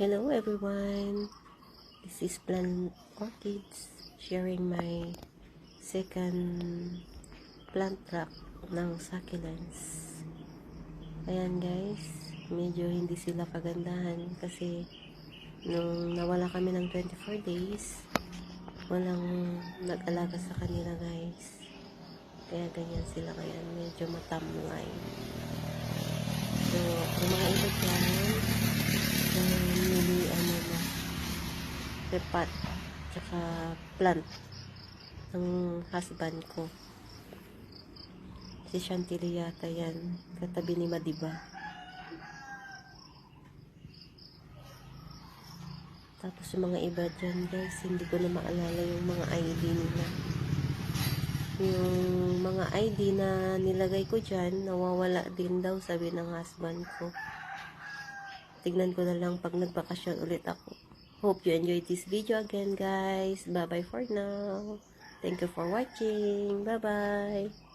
Hello everyone, this is Plant Orchids sharing my second plant rack ng succulents. Ayan guys, medyo hindi sila kagandahan kasi nung nawala kami ng 24 days, walang nag-alaga sa kanila guys. Kaya ganyan sila ngayon, medyo matamlay. So, ang mga iba dyan, repat tsaka plant ng husband ko, si Chantilly yata yan, katabi ni Madiba. Tapos yung mga iba dyan guys, hindi ko na maalala yung mga ID nila. Yung mga ID na nilagay ko dyan, nawawala din daw, sabi ng husband ko. Tignan ko na lang pag nagbakasyon ulit ako. Hope you enjoyed this video again guys. Bye bye for now. Thank you for watching. Bye bye.